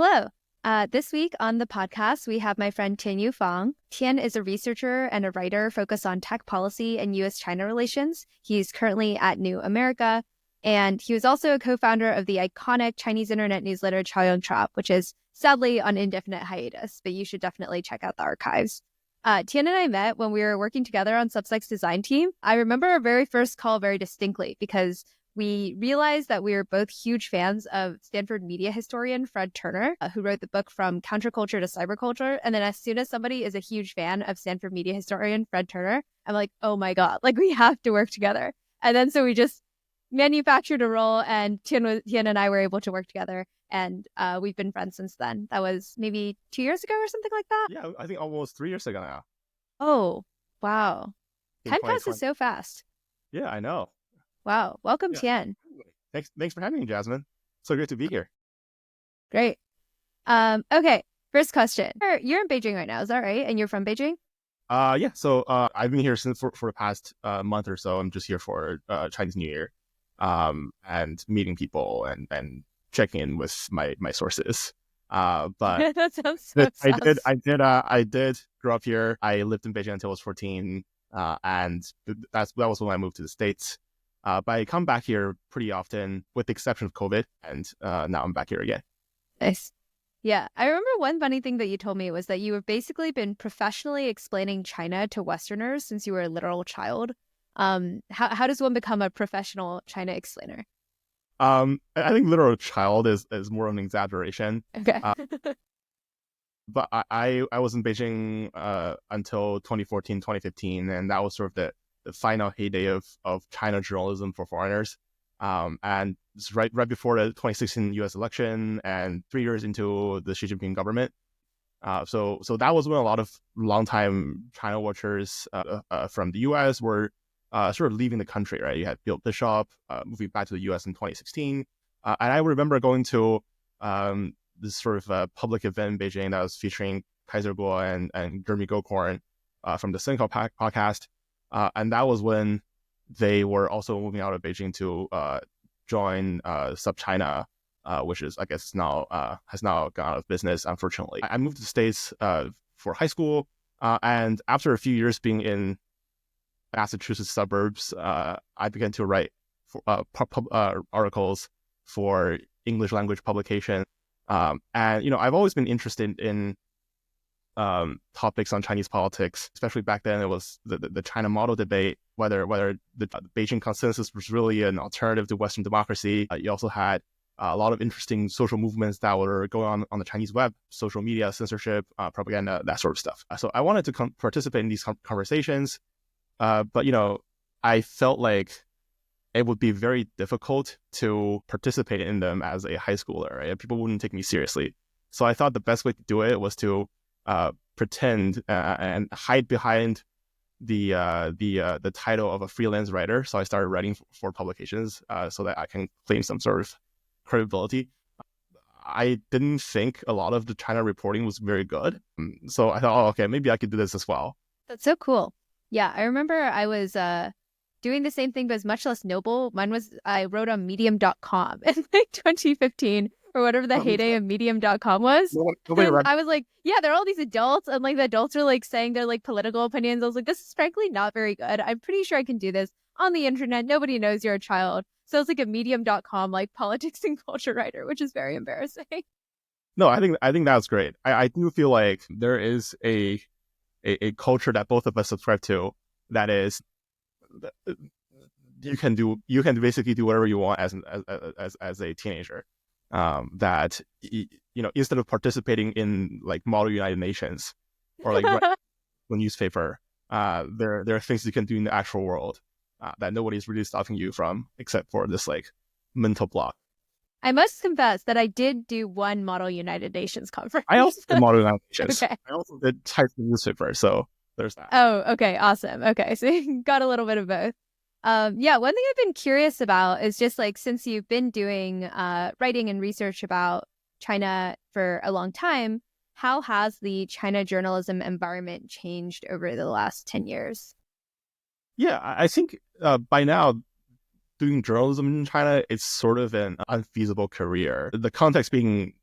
Hello. This week on the podcast, we have my friend Tianyu Fang. Tian is a researcher and a writer focused on tech policy and U.S.-China relations. He's currently at New America, and he was also a co-founder of the iconic Chinese internet newsletter Chaoyang Trap, which is sadly on indefinite hiatus, but you should definitely check out the archives. Tian and I met when we were working together on Substack's design team. I remember our very first call very distinctly because we realized that we were both huge fans of Stanford media historian Fred Turner, who wrote the book From Counterculture to Cyberculture. And then as soon as somebody is a huge fan of Stanford media historian Fred Turner, I'm like, oh my God, like we have to work together. And then so we just manufactured a role, and Tian and I were able to work together. And we've been friends since then. That was maybe 2 years ago or something like that. Yeah, I think almost 3 years ago now. Oh, wow. Time passes so fast. Yeah, I know. Wow. Welcome, Tian. Thanks for having me, Jasmine. So great to be here. Great. Okay. First question. You're in Beijing right now, is that right? And you're from Beijing? Yeah. So I've been here since for the past month or so. I'm just here for Chinese New Year, and meeting people and checking in with my sources. But that sounds so I did grow up here. I lived in Beijing until I was 14, and that was when I moved to the States. But I come back here pretty often, with the exception of COVID, and now I'm back here again. Nice. Yeah, I remember one funny thing that you told me was that you have basically been professionally explaining China to Westerners since you were a literal child. How does one become a professional China explainer? I think literal child is more of an exaggeration. Okay. But I was in Beijing until 2014, 2015, and that was sort of the final heyday of China journalism for foreigners. And it's right before the 2016 U.S. election and 3 years into the Xi Jinping government. So that was when a lot of longtime China watchers from the U.S. were sort of leaving the country, right? You had Bill Bishop moving back to the U.S. in 2016. And I remember going to this sort of public event in Beijing that was featuring Kaiser Kuo and Jeremy Gocorn from the Sinclair podcast. And that was when they were also moving out of Beijing to join SubChina, which is, I guess, now has now gone out of business, unfortunately. I moved to the States for high school, and after a few years being in Massachusetts suburbs, I began to write articles for English language publication. And I've always been interested in topics on Chinese politics, especially back then. It was the China model debate, whether the Beijing consensus was really an alternative to Western democracy. You also had a lot of interesting social movements that were going on the Chinese web, social media, censorship, propaganda, that sort of stuff. So I wanted to participate in these conversations, but I felt like it would be very difficult to participate in them as a high schooler, right? People wouldn't take me seriously. So I thought the best way to do it was to pretend and hide behind the title of a freelance writer. So I started writing for publications so that I can claim some sort of credibility. I didn't think a lot of the China reporting was very good. So I thought, okay, maybe I could do this as well. That's so cool. Yeah, I remember I was doing the same thing, but it's much less noble. Mine was, I wrote on medium.com in like 2015. Or whatever the heyday of medium.com was. I was like, yeah, there are all these adults, and like the adults are like saying their like political opinions. I was like, this is frankly not very good. I'm pretty sure I can do this on the internet. Nobody knows you're a child. So it's like a medium.com like politics and culture writer, which is very embarrassing. No, I think that's great. I do feel like there is a culture that both of us subscribe to, that is you can basically do whatever you want as a teenager. That instead of participating in like Model United Nations or like the newspaper, there are things you can do in the actual world that nobody's really stopping you from, except for this like mental block. I must confess that I did do one Model United Nations conference. I also did Model United Nations. Okay. I also did type the newspaper, so there's that. Oh, okay, awesome. Okay, so you got a little bit of both. Yeah, one thing I've been curious about is just like, since you've been doing writing and research about China for a long time, how has the China journalism environment changed over the last 10 years? Yeah, I think by now, doing journalism in China is sort of an unfeasible career. The context being,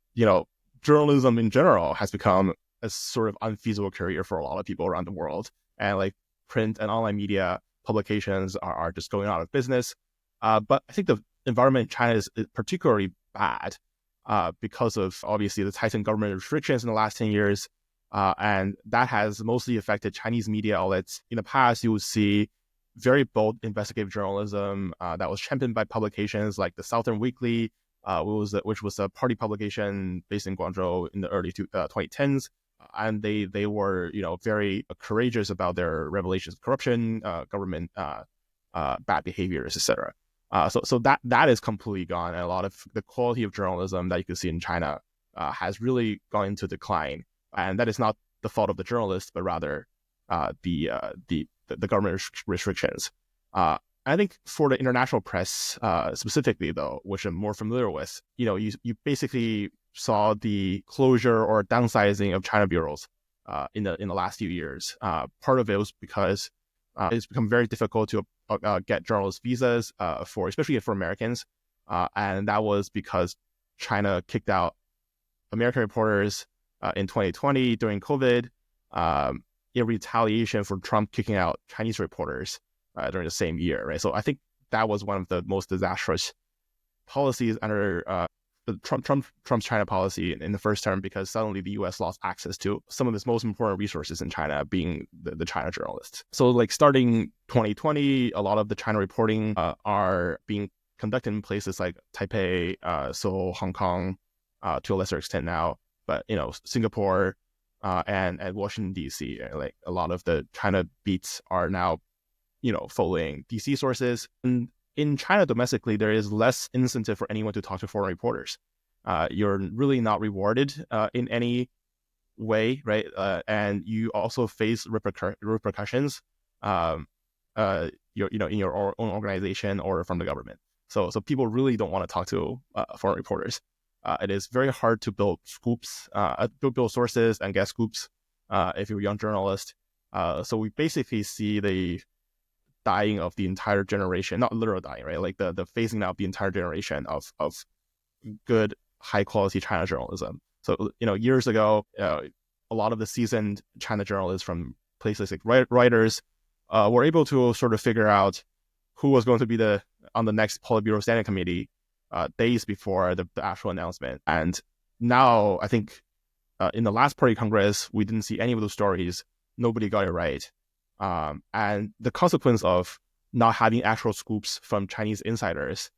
journalism in general has become a sort of unfeasible career for a lot of people around the world. And like print and online media publications are just going out of business. But I think the environment in China is particularly bad because of obviously the tightened government restrictions in the last 10 years. And that has mostly affected Chinese media outlets. In the past, you would see very bold investigative journalism that was championed by publications like the Southern Weekly, which was a party publication based in Guangzhou in the early 2010s. And they were, very courageous about their revelations of corruption, government bad behaviors, etc. So that is completely gone, and a lot of the quality of journalism that you can see in China has really gone into decline. And that is not the fault of the journalists, but rather the government restrictions. I think for the international press specifically, though, which I'm more familiar with, you basically saw the closure or downsizing of China bureaus in the last few years. Part of it was because it's become very difficult to get journalist visas especially for Americans, and that was because China kicked out American reporters in 2020 during COVID, in retaliation for Trump kicking out Chinese reporters during the same year, right? So I think that was one of the most disastrous policies under Trump's China policy in the first term, because suddenly the U.S. lost access to some of its most important resources in China, being the China journalists. So like starting 2020, a lot of the China reporting are being conducted in places like Taipei, Seoul, Hong Kong, to a lesser extent now, but Singapore and Washington D.C. Like a lot of the China beats are now following D.C. sources. And in China domestically, there is less incentive for anyone to talk to foreign reporters. You're really not rewarded in any way, right? And you also face repercussions, in your own organization or from the government. So people really don't want to talk to foreign reporters. It is very hard to build scoops, build sources and get scoops if you're a young journalist. So we basically see the dying of the entire generation, not literal dying, right? Like the phasing out of the entire generation of good, high quality China journalism. So, years ago, a lot of the seasoned China journalists from places like Reuters were able to sort of figure out who was going to be on the next Politburo Standing Committee days before the actual announcement. And now I think in the last party Congress, we didn't see any of those stories. Nobody got it right. And the consequence of not having actual scoops from Chinese insiders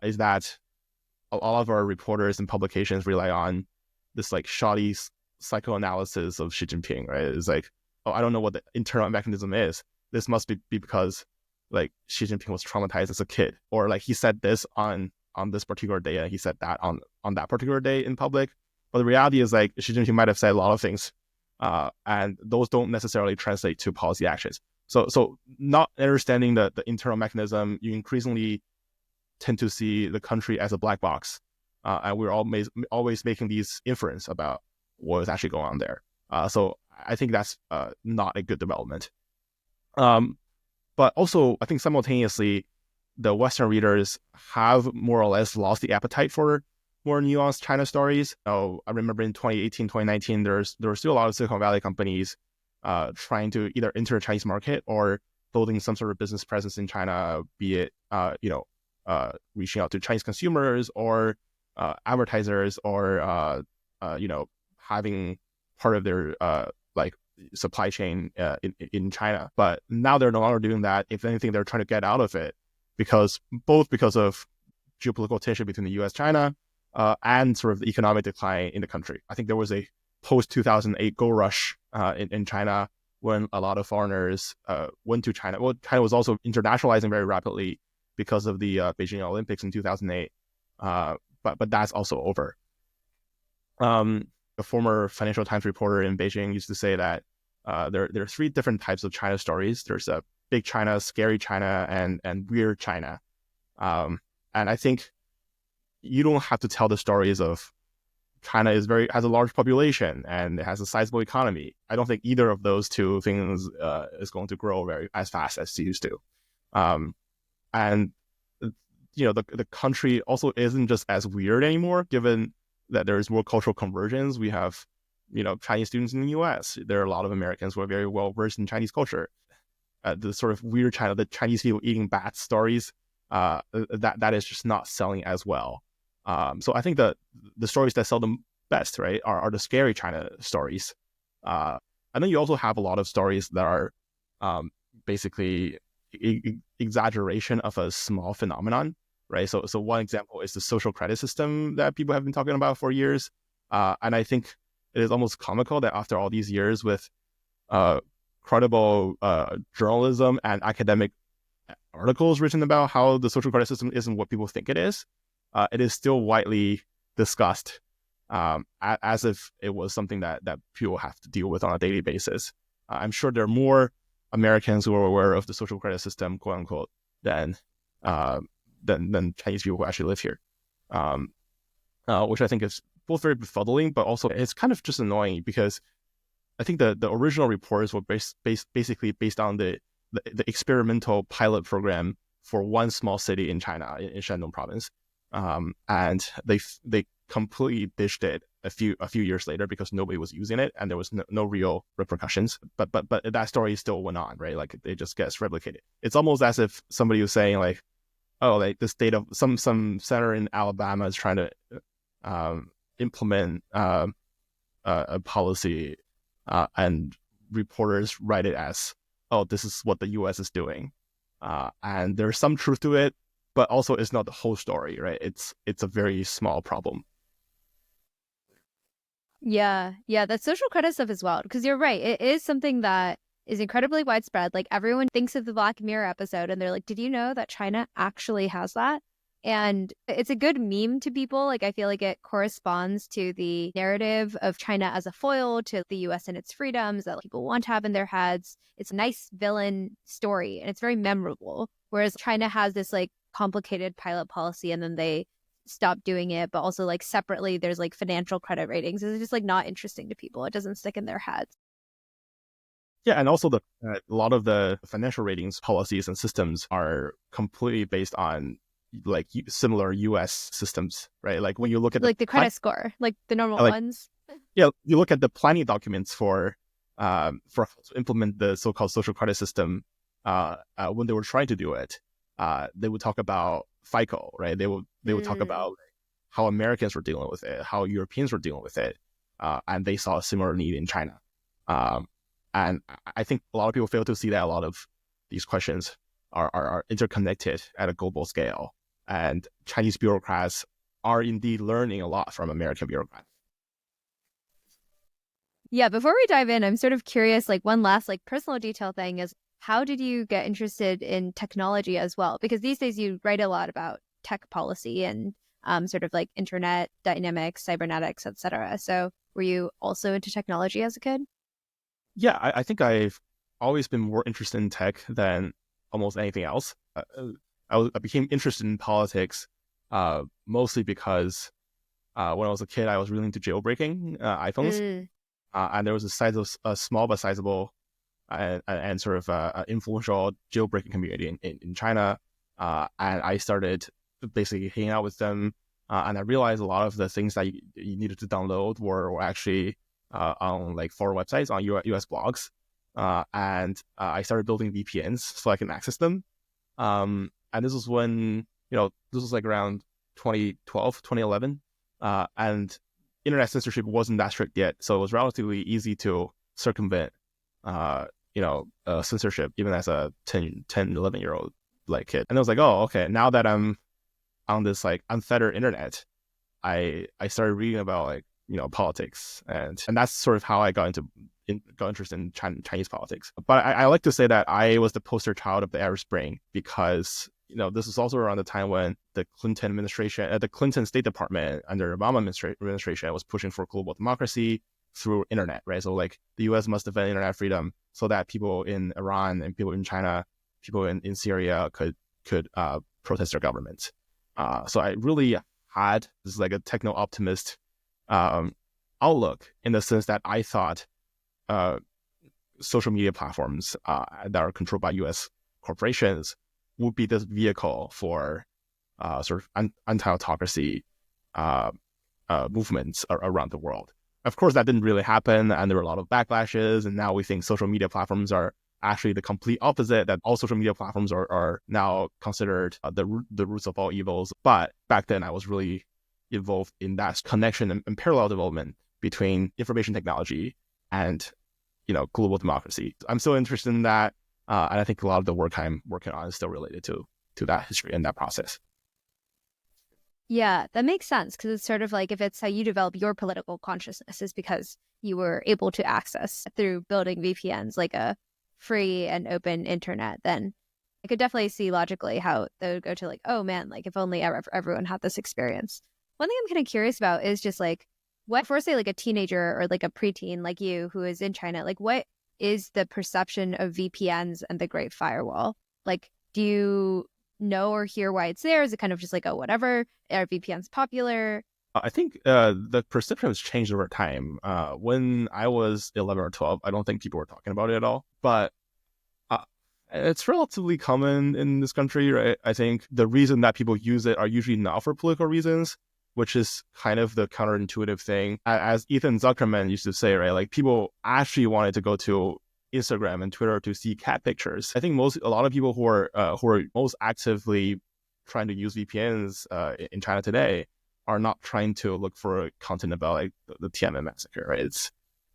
is that a lot of our reporters and publications rely on this like shoddy psychoanalysis of Xi Jinping, right? It's like, I don't know what the internal mechanism is. This must be because like Xi Jinping was traumatized as a kid, or like he said this on this particular day and he said that on that particular day in public. But the reality is like Xi Jinping might have said a lot of things, and those don't necessarily translate to policy actions. So not understanding the internal mechanism, you increasingly tend to see the country as a black box, and we're always making these inference about what is actually going on there. So I think that's not a good development. But also, I think simultaneously, the Western readers have more or less lost the appetite for more nuanced China stories. I remember in 2018, 2019, there were still a lot of Silicon Valley companies trying to either enter the Chinese market or building some sort of business presence in China, be it reaching out to Chinese consumers or advertisers, or having part of their like supply chain in China. But now they're no longer doing that. If anything, they're trying to get out of it because of geopolitical tension between the U.S. China and sort of the economic decline in the country. I think there was a post-2008 gold rush in China when a lot of foreigners went to China. Well, China was also internationalizing very rapidly because of the Beijing Olympics in 2008. But that's also over. A former Financial Times reporter in Beijing used to say that there are three different types of China stories. There's a big China, scary China, and weird China. And I think you don't have to tell the stories of China has a large population and it has a sizable economy. I don't think either of those two things is going to grow as fast as it used to. And the country also isn't just as weird anymore, given that there is more cultural convergence. We have, Chinese students in the U.S. There are a lot of Americans who are very well versed in Chinese culture. The sort of weird the Chinese people eating bats stories, that is just not selling as well. So I think the stories that sell the best, right, are the scary China stories. And then you also have a lot of stories that are basically exaggeration of a small phenomenon, right? So one example is the social credit system that people have been talking about for years. And I think it is almost comical that after all these years with credible journalism and academic articles written about how the social credit system isn't what people think it is still widely discussed as if it was something that people have to deal with on a daily basis. I'm sure there are more Americans who are aware of the social credit system, quote unquote, than Chinese people who actually live here, which I think is both very befuddling, but also it's kind of just annoying because I think the original reports were basically based on the experimental pilot program for one small city in China, in Shandong province, and they completely ditched it a few years later because nobody was using it and there was no real repercussions. But that story still went on, right? Like it just gets replicated. It's almost as if somebody was saying like, oh, like the state of some senator in Alabama is trying to implement a policy, and reporters write it as, oh, this is what the U.S. is doing, and there's some truth to it, but also it's not the whole story, right? It's a very small problem. Yeah, that social credit stuff is wild because you're right. It is something that is incredibly widespread. Like everyone thinks of the Black Mirror episode and they're like, did you know that China actually has that? And it's a good meme to people. Like I feel like it corresponds to the narrative of China as a foil to the US and its freedoms that people want to have in their heads. It's a nice villain story and it's very memorable. Whereas China has this like complicated pilot policy and then they stop doing it, but also like separately there's like financial credit ratings. It's just like not interesting to people. It doesn't stick in their heads. Yeah, and also a lot of the financial ratings policies and systems are completely based on like similar U.S. systems, right? Like when you look at like the credit score, like the normal ones. Yeah, you look at the planning documents for how to implement the so-called social credit system. When they were trying to do it, they would talk about FICO, right? They would talk about how Americans were dealing with it, how Europeans were dealing with it, and they saw a similar need in China. And I think a lot of people fail to see that a lot of these questions are interconnected at a global scale, and Chinese bureaucrats are indeed learning a lot from American bureaucrats. Yeah, before we dive in, I'm sort of curious, like one last like personal detail thing is how did you get interested in technology as well? Because these days you write a lot about tech policy and sort of like internet dynamics, cybernetics, etc. So were you also into technology as a kid? Yeah, I think I've always been more interested in tech than almost anything else. I became interested in politics mostly because when I was a kid, I was really into jailbreaking iPhones. And there was a small but sizable and sort of influential jailbreaking community in China. And I started basically hanging out with them. And I realized a lot of the things that you needed to download were actually on like foreign websites, on US blogs. And I started building VPNs so I can access them. And this was when, this was like around 2012, 2011. And internet censorship wasn't that strict yet, so it was relatively easy to circumvent, censorship, even as a 10, 11-year-old like kid. And I was like, oh, okay, now that I'm on this like unfettered internet, I started reading about like, politics, and that's sort of how I got interested in Chinese politics. But I like to say that I was the poster child of the Arab Spring because this was also around the time when the Clinton administration, the Clinton State Department under Obama administration was pushing for global democracy through internet, right? So like the U.S. must defend internet freedom so that people in Iran and people in China, people in Syria could protest their government. So I really had this like a techno optimist outlook in the sense that I thought social media platforms that are controlled by U.S. corporations would be this vehicle for sort of anti-autocracy movements around the world. Of course, that didn't really happen, and there were a lot of backlashes, and now we think social media platforms are actually the complete opposite, that all social media platforms are now considered the roots of all evils. But back then, I was really involved in that connection and parallel development between information technology and, global democracy. I'm still interested in that, and I think a lot of the work I'm working on is still related to that history and that process. Yeah, that makes sense, because it's sort of like if it's how you develop your political consciousness is because you were able to access through building VPNs like a free and open internet, then I could definitely see logically how they would go to like, oh man, like if only everyone had this experience. One thing I'm kind of curious about is just like, what for, say, like a teenager or like a preteen like you who is in China, like what is the perception of VPNs and the Great Firewall? Like, do you know or hear why it's there? Is it kind of just like, oh, whatever? Are VPNs popular? I think the perception has changed over time. When I was 11 or 12, I don't think people were talking about it at all. But it's relatively common in this country, right? I think the reason that people use it are usually not for political reasons, which is kind of the counterintuitive thing. As Ethan Zuckerman used to say, right? Like people actually wanted to go to Instagram and Twitter to see cat pictures. I think a lot of people who are most actively trying to use VPNs in China today are not trying to look for content about like the Tian massacre, right?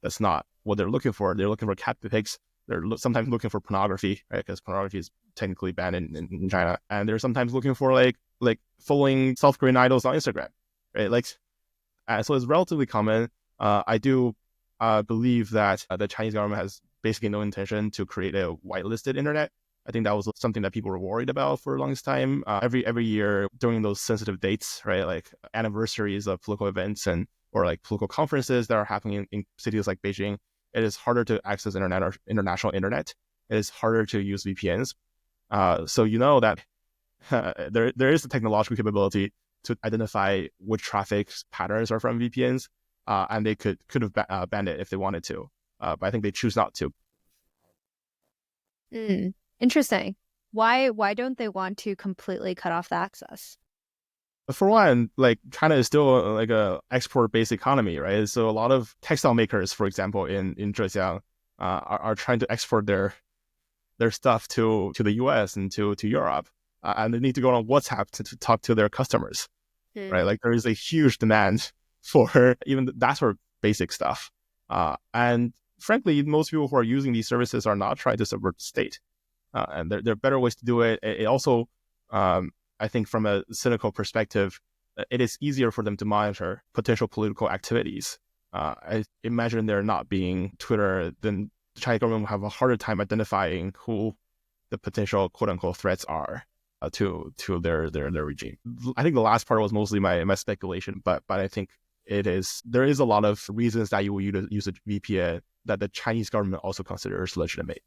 That's not what they're looking for. They're looking for cat pics. They're sometimes looking for pornography, right? Because pornography is technically banned in China, and they're sometimes looking for like following self-created idols on Instagram, right? So it's relatively common. I do believe that the Chinese government has basically no intention to create a whitelisted internet. I think that was something that people were worried about for the longest time. Every year during those sensitive dates, right, like anniversaries of political events or like political conferences that are happening in cities like Beijing, it is harder to access internet or international internet. It is harder to use VPNs. So that there is the technological capability to identify which traffic patterns are from VPNs, and they could have banned it if they wanted to. But I think they choose not to. Interesting. Why don't they want to completely cut off the access? For one, like China is still like a export-based economy, right? So a lot of textile makers, for example, in Zhejiang, are trying to export their stuff to the US and to Europe, and they need to go on WhatsApp to talk to their customers, right? Like there is a huge demand for even that sort of basic stuff. And frankly, most people who are using these services are not trying to subvert the state. And there are better ways to do it. It also, I think from a cynical perspective, it is easier for them to monitor potential political activities. I imagine there not being Twitter, then the Chinese government will have a harder time identifying who the potential quote-unquote threats are to their regime. I think the last part was mostly my speculation, but I think there is a lot of reasons that you will use a VPN that the Chinese government also considers legitimate.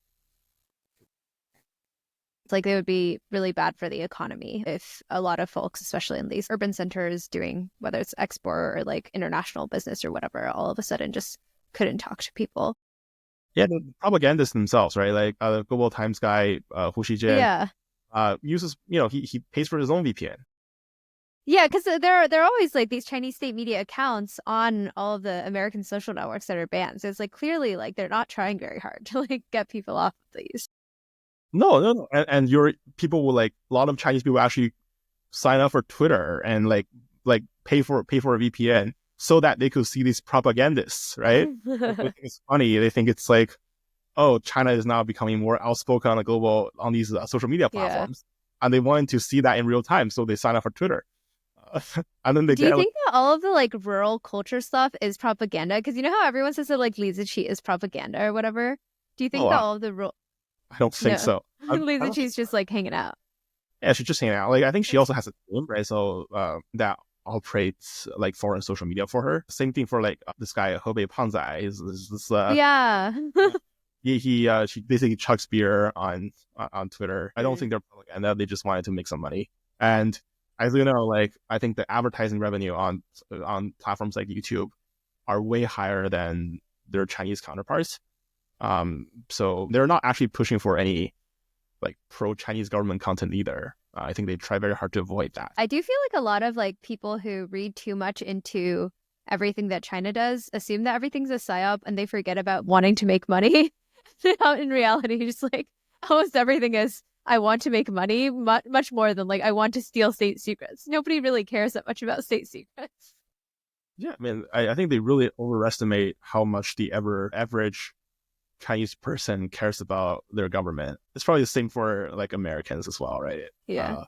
Like they would be really bad for the economy if a lot of folks, especially in these urban centers doing whether it's export or like international business or whatever, all of a sudden just couldn't talk to people. Yeah, the propagandists themselves, right? Like the Global Times guy, Hu Xijian, uses, he pays for his own VPN. Yeah, because there are always like these Chinese state media accounts on all of the American social networks that are banned. So it's like clearly like they're not trying very hard to like get people off of these. No. And your people will a lot of Chinese people actually sign up for Twitter and like pay for a VPN so that they could see these propagandists, right? It's funny. They think it's like, oh, China is now becoming more outspoken on these social media platforms, and they wanted to see that in real time, so they sign up for Twitter. And then Do you think that all of the like rural culture stuff is propaganda? Because you know how everyone says that like Li Ziqi is propaganda or whatever. Do you think that all of the rural? I don't think so. Li Ziqi's just like hanging out. Yeah, she's just hanging out. Like I think she also has a team, right? So that operates like foreign social media for her. Same thing for like this guy Hebei Pangzai. She basically chucks beer on Twitter. I don't think they're propaganda. They just wanted to make some money. And as you know, like I think the advertising revenue on platforms like YouTube are way higher than their Chinese counterparts. So they're not actually pushing for any like pro-Chinese government content either. I think they try very hard to avoid that. I do feel like a lot of like people who read too much into everything that China does assume that everything's a psyop and they forget about wanting to make money. In reality, just like almost everything is, I want to make money much more than like I want to steal state secrets. Nobody really cares that much about state secrets. Yeah, I mean, I think they really overestimate how much the average Chinese person cares about their government. It's probably the same for like Americans as well, right? Yeah.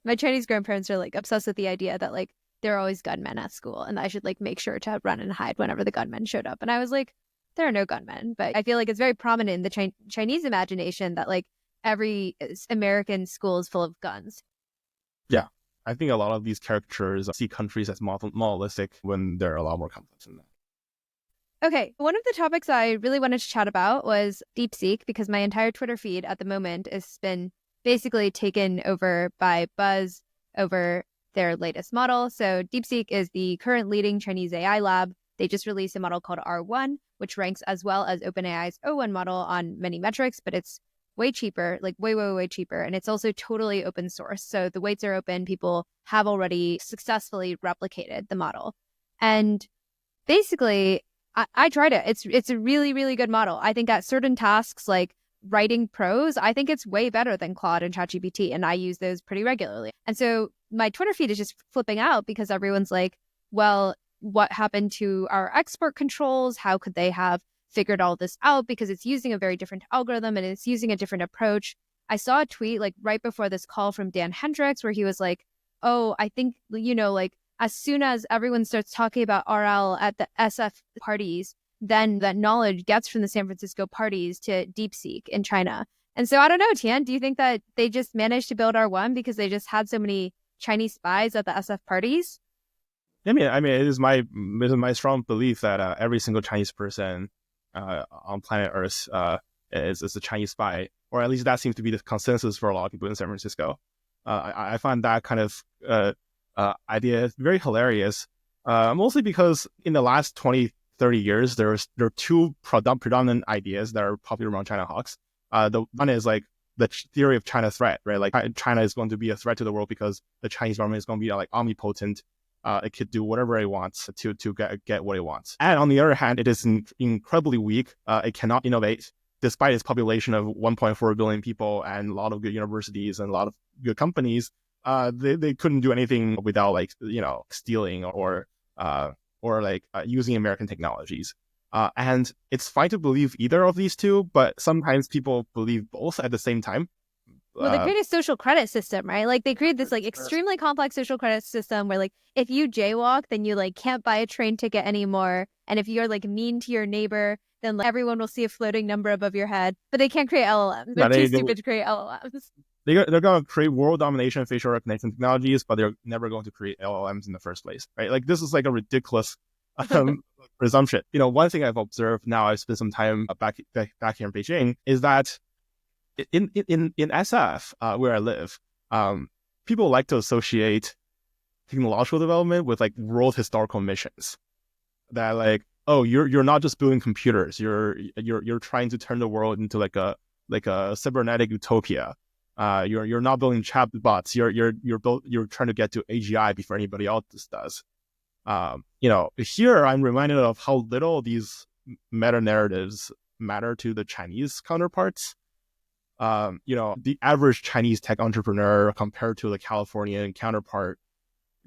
My Chinese grandparents are like obsessed with the idea that like there are always gunmen at school and I should like make sure to run and hide whenever the gunmen showed up. And I was like, there are no gunmen. But I feel like it's very prominent in the Chinese imagination that like every American school is full of guns. Yeah. I think a lot of these characters see countries as monolithic when they're a lot more complex than that. Okay, one of the topics I really wanted to chat about was DeepSeek, because my entire Twitter feed at the moment has been basically taken over by buzz over their latest model. So DeepSeek is the current leading Chinese AI lab. They just released a model called R1, which ranks as well as OpenAI's O1 model on many metrics, but it's way cheaper, like way cheaper. And it's also totally open source. So the weights are open. People have already successfully replicated the model. And basically, I tried it. It's a really good model. I think at certain tasks like writing prose, I think it's way better than Claude and ChatGPT, and I use those pretty regularly. And so my Twitter feed is just flipping out because everyone's like, well, what happened to our export controls? How could they have figured all this out? Because it's using a very different algorithm and it's using a different approach. I saw a tweet like right before this call from Dan Hendricks where he was like, oh, I think, like as soon as everyone starts talking about RL at the SF parties, then that knowledge gets from the San Francisco parties to DeepSeek in China. And so I don't know, Tian, do you think that they just managed to build R1 because they just had so many Chinese spies at the SF parties? I mean, it is my strong belief that every single Chinese person on planet Earth is a Chinese spy, or at least that seems to be the consensus for a lot of people in San Francisco. I find that kind of idea very hilarious, mostly because in the last 20-30 years, there are two predominant ideas that are popular among China hawks. The one is like the theory of China threat, right? Like China is going to be a threat to the world because the Chinese government is going to be like omnipotent. It could do whatever it wants to get what it wants. And on the other hand, it is incredibly weak. It cannot innovate, despite its population of 1.4 billion people and a lot of good universities and a lot of good companies. They couldn't do anything without like stealing or using American technologies. And it's fine to believe either of these two, but sometimes people believe both at the same time. Well, they created a social credit system, right? Like they created this like extremely complex social credit system where like if you jaywalk, then you like can't buy a train ticket anymore. And if you're like mean to your neighbor, then like, everyone will see a floating number above your head. But they can't create LLMs. They're too stupid to create LLMs. They're going to create world domination facial recognition technologies, but they're never going to create LLMs in the first place, right? Like this is like a ridiculous presumption. One thing I've observed now, I've spent some time back here in Beijing, is that in SF, where I live, people like to associate technological development with like world historical missions. That like, oh, you're not just building computers, you're trying to turn the world into like a cybernetic utopia. You're not building chatbots. You're trying to get to AGI before anybody else does. Here I'm reminded of how little these meta narratives matter to the Chinese counterparts. The average Chinese tech entrepreneur compared to the Californian counterpart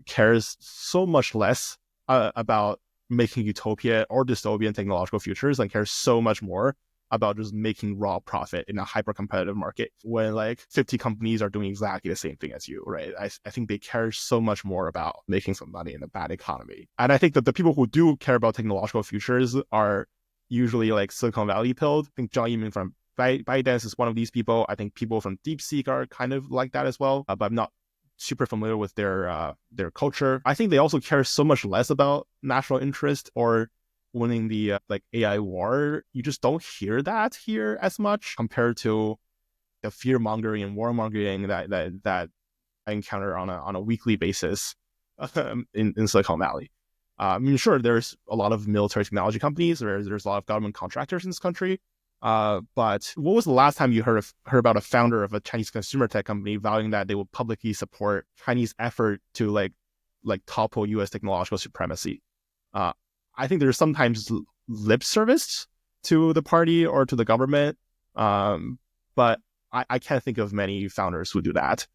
cares so much less about making utopia or dystopian technological futures and cares so much more about just making raw profit in a hyper competitive market when like 50 companies are doing exactly the same thing as you, right? I think they care so much more about making some money in a bad economy. And I think that the people who do care about technological futures are usually like Silicon Valley pilled. I think Zhang Yiming from ByteDance is one of these people. I think people from DeepSeek are kind of like that as well, but I'm not super familiar with their culture. I think they also care so much less about national interest or winning the like AI war. You just don't hear that here as much compared to the fear mongering and warmongering that I encounter on a weekly basis in Silicon Valley. I mean, sure, there's a lot of military technology companies. There's a lot of government contractors in this country, But what was the last time you heard about a founder of a Chinese consumer tech company vowing that they would publicly support Chinese effort to like topple U.S. technological supremacy? Uh, I think there's sometimes lip service to the party or to the government, but I can't think of many founders who do that.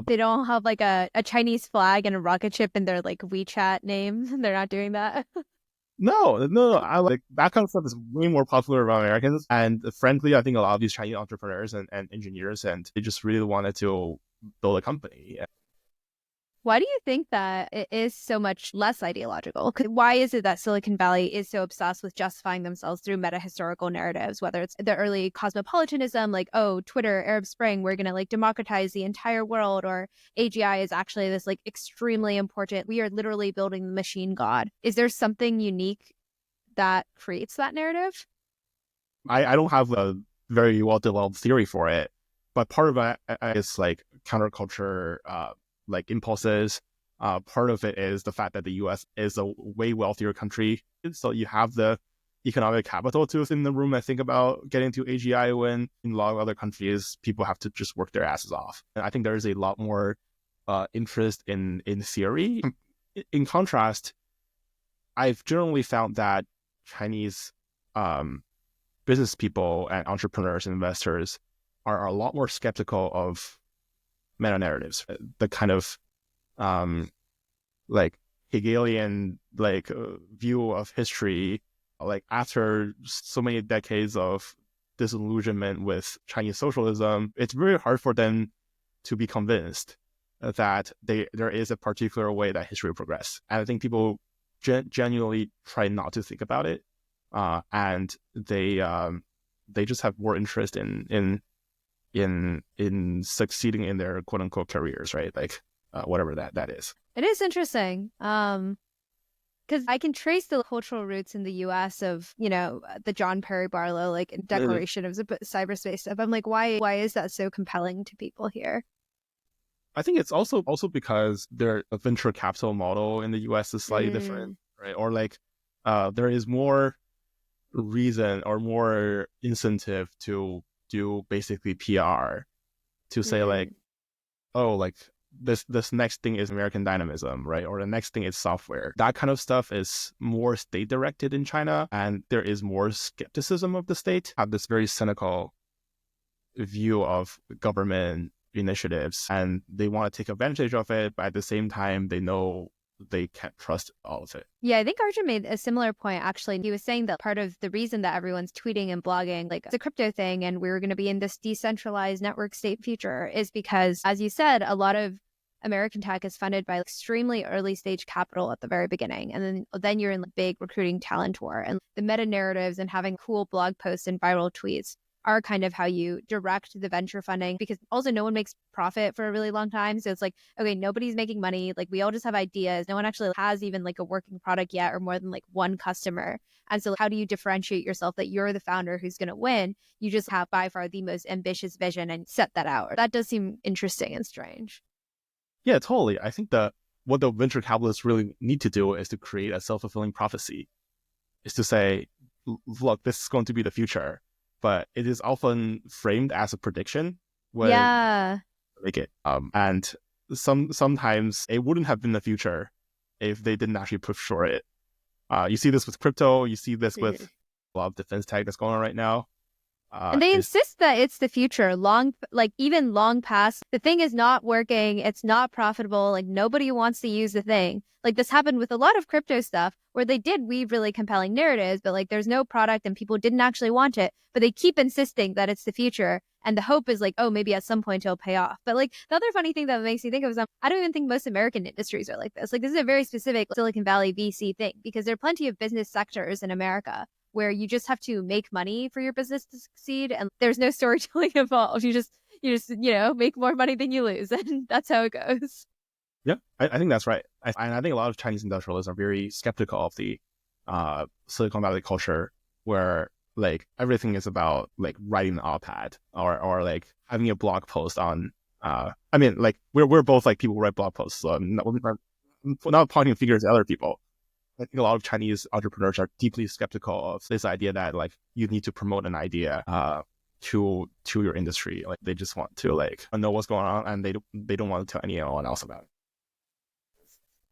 They don't have like a Chinese flag and a rocket ship in their like WeChat name. They're not doing that. No. I like that kind of stuff is way more popular among Americans. And frankly, I think a lot of these Chinese entrepreneurs and engineers, and they just really wanted to build a company. Why do you think that it is so much less ideological? Why is it that Silicon Valley is so obsessed with justifying themselves through meta-historical narratives, whether it's the early cosmopolitanism, like, oh, Twitter, Arab Spring, we're going to like democratize the entire world, or AGI is actually this like extremely important, we are literally building the machine god. Is there something unique that creates that narrative? I don't have a very well-developed theory for it, but part of it is like counterculture, like impulses. Part of it is the fact that the U.S. is a way wealthier country, so you have the economic capital to in the room. I think about getting to AGI when in a lot of other countries, people have to just work their asses off. And I think there is a lot more interest in theory. In contrast, I've generally found that Chinese business people and entrepreneurs and investors are a lot more skeptical of meta narratives, the kind of like Hegelian like view of history. Like after so many decades of disillusionment with Chinese socialism, it's very hard for them to be convinced that there is a particular way that history will progress. And I think people genuinely try not to think about it, and they just have more interest in succeeding in their quote unquote careers, right? Like whatever that is. It is interesting. Because I can trace the cultural roots in the U.S. of, you know, the John Perry Barlow like Declaration of Cyberspace stuff. I'm like, why is that so compelling to people here? I think it's also because their venture capital model in the U.S. is slightly different, right? Or like there is more reason or more incentive to do basically PR to say like, oh, like this next thing is American dynamism, right? Or the next thing is software. That kind of stuff is more state directed in China, and there is more skepticism of the state. Have this very cynical view of government initiatives, and they want to take advantage of it, but at the same time, they know they can't trust all of it. Yeah, I think Arjun made a similar point, actually. He was saying that part of the reason that everyone's tweeting and blogging, like it's a crypto thing, and we're going to be in this decentralized network state future is because, as you said, a lot of American tech is funded by extremely early stage capital at the very beginning. And then you're in the big recruiting talent war, and the meta narratives and having cool blog posts and viral tweets are kind of how you direct the venture funding, because also no one makes profit for a really long time. So it's like, okay, nobody's making money. Like we all just have ideas. No one actually has even like a working product yet or more than like one customer. And so how do you differentiate yourself that you're the founder who's going to win? You just have by far the most ambitious vision and set that out. That does seem interesting and strange. Yeah, totally. I think that what the venture capitalists really need to do is to create a self-fulfilling prophecy, is to say, look, this is going to be the future. But it is often framed as a prediction when make it. And sometimes it wouldn't have been the future if they didn't actually push for it. You see this with crypto. You see this with a lot of defense tech that's going on right now. And they insist that it's the future, even long past. The thing is not working. It's not profitable. Like nobody wants to use the thing. Like this happened with a lot of crypto stuff where they did weave really compelling narratives, but like there's no product and people didn't actually want it, but they keep insisting that it's the future. And the hope is like, oh, maybe at some point it'll pay off. But like the other funny thing that makes me think of is I don't even think most American industries are like this. Like this is a very specific Silicon Valley VC thing, because there are plenty of business sectors in America where you just have to make money for your business to succeed, and there's no storytelling involved. You just make more money than you lose, and that's how it goes. Yeah, I think that's right. And I think a lot of Chinese industrialists are very skeptical of the Silicon Valley culture, where like everything is about like writing an op-ed or like having a blog post on. I mean, like we're both like people who write blog posts, so I'm not pointing fingers at other people. I think a lot of Chinese entrepreneurs are deeply skeptical of this idea that like you need to promote an idea to your industry. Like they just want to like know what's going on, and they don't want to tell anyone else about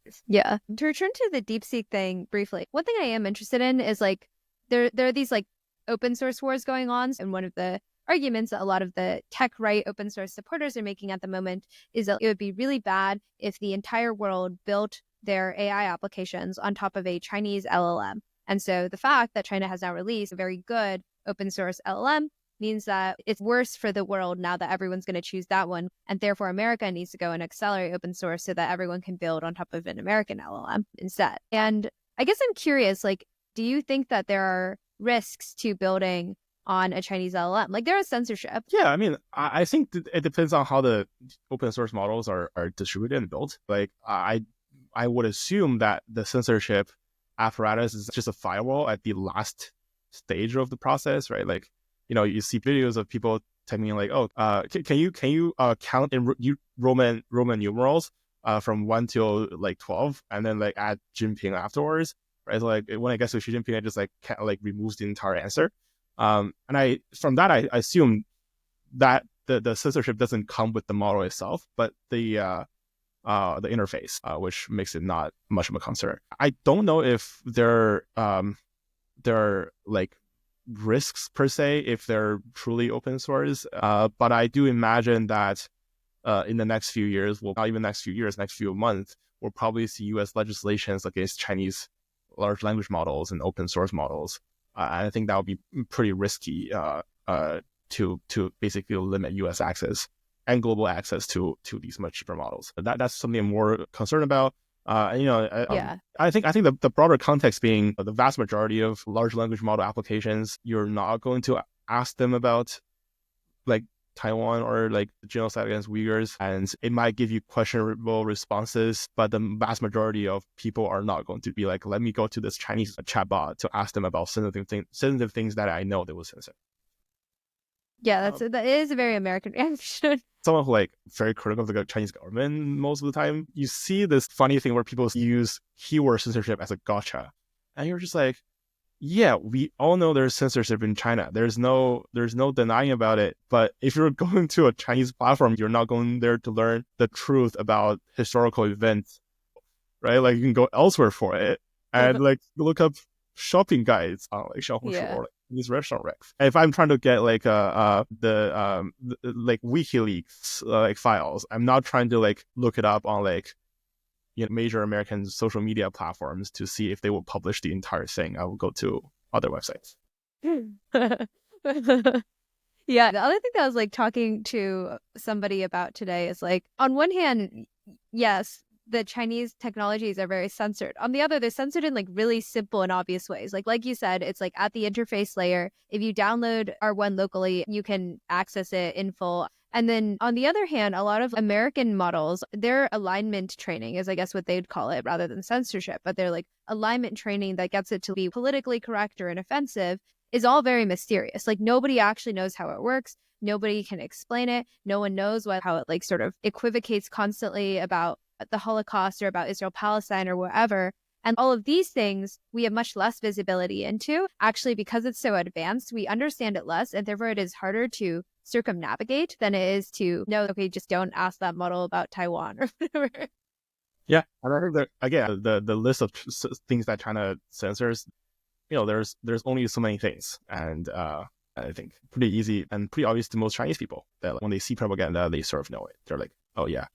it. Yeah. To return to the DeepSeek thing briefly, one thing I am interested in is like there are these like open source wars going on, and one of the arguments that a lot of the tech right open source supporters are making at the moment is that it would be really bad if the entire world built their AI applications on top of a Chinese LLM. And so the fact that China has now released a very good open source LLM means that it's worse for the world now that everyone's going to choose that one. And therefore, America needs to go and accelerate open source so that everyone can build on top of an American LLM instead. And I guess I'm curious, like, do you think that there are risks to building on a Chinese LLM? Like there is censorship. Yeah, I mean, I think it depends on how the open source models are distributed and built. Like I would assume that the censorship apparatus is just a firewall at the last stage of the process, right? Like, you know, you see videos of people typing like, "Oh, can you count in Roman numerals from 1 till like 12, and then like add Jinping afterwards?" Right? So, like when I get to Xi Jinping, I just like removes the entire answer. And from that I assume that the censorship doesn't come with the model itself, but the interface, which makes it not much of a concern. I don't know if there are like risks per se if they're truly open source, but I do imagine that in the next few years, well, not even next few years, next few months, we'll probably see U.S. legislations against Chinese large language models and open source models. And I think that would be pretty risky to basically limit U.S. access and global access to these much cheaper models. That's something I'm more concerned about. Yeah. I think the broader context being the vast majority of large language model applications, you're not going to ask them about like Taiwan or like the genocide against Uyghurs, and it might give you questionable responses, but the vast majority of people are not going to be like, let me go to this Chinese chatbot to ask them about sensitive things that I know they will censor. Yeah, that is a very American reaction. Someone who like very critical of the Chinese government most of the time, you see this funny thing where people use keyword censorship as a gotcha, and you're just like, yeah, we all know there's censorship in China. There's no denying about it. But if you're going to a Chinese platform, you're not going there to learn the truth about historical events, right? Like you can go elsewhere for it and like look up shopping guides on like Xiaohongshu or like these restaurant recs. And if I'm trying to get like the WikiLeaks like files, I'm not trying to like look it up on like major American social media platforms to see if they will publish the entire thing. I will go to other websites. Yeah, the other thing that I was like talking to somebody about today is like, on one hand, yes, the Chinese technologies are very censored. On the other, they're censored in like really simple and obvious ways. Like you said, it's like at the interface layer. If you download R1 locally, you can access it in full. And then on the other hand, a lot of American models, their alignment training is, I guess, what they'd call it rather than censorship. But they're like alignment training that gets it to be politically correct or inoffensive is all very mysterious. Like nobody actually knows how it works. Nobody can explain it. No one knows how it like sort of equivocates constantly about the Holocaust or about Israel-Palestine or whatever. And all of these things we have much less visibility into. Actually, because it's so advanced, we understand it less, and therefore it is harder to circumnavigate than it is to know, okay, just don't ask that model about Taiwan or whatever. Yeah, and I think that again, the list of things that China censors, there's only so many things, and I think pretty easy and pretty obvious to most Chinese people that when they see propaganda, they sort of know it. They're like, oh yeah,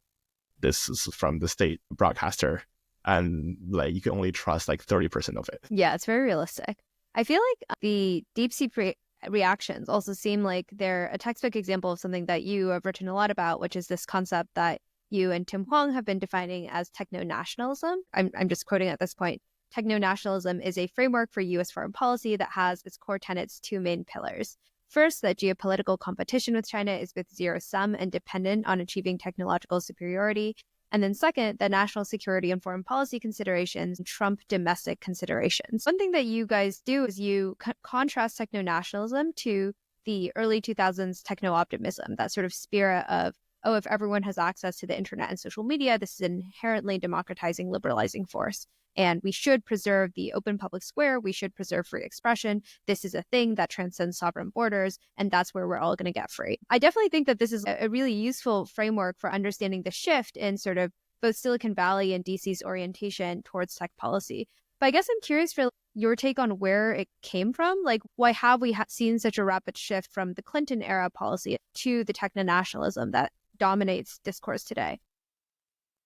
this is from the state broadcaster, and like you can only trust like 30% of it. Yeah, it's very realistic. I feel like the DeepSeek reactions also seem like they're a textbook example of something that you have written a lot about, which is this concept that you and Tim Huang have been defining as techno-nationalism. I'm just quoting at this point. Techno-nationalism is a framework for U.S. foreign policy that has its core tenets two main pillars. First, that geopolitical competition with China is both zero-sum and dependent on achieving technological superiority. And then second, that national security and foreign policy considerations trump domestic considerations. One thing that you guys do is you contrast techno-nationalism to the early 2000s techno-optimism, that sort of spirit of, oh, if everyone has access to the internet and social media, this is an inherently democratizing, liberalizing force. And we should preserve the open public square. We should preserve free expression. This is a thing that transcends sovereign borders, and that's where we're all going to get free. I definitely think that this is a really useful framework for understanding the shift in sort of both Silicon Valley and DC's orientation towards tech policy. But I guess I'm curious for your take on where it came from. Like, why have we seen such a rapid shift from the Clinton era policy to the techno-nationalism that dominates discourse today?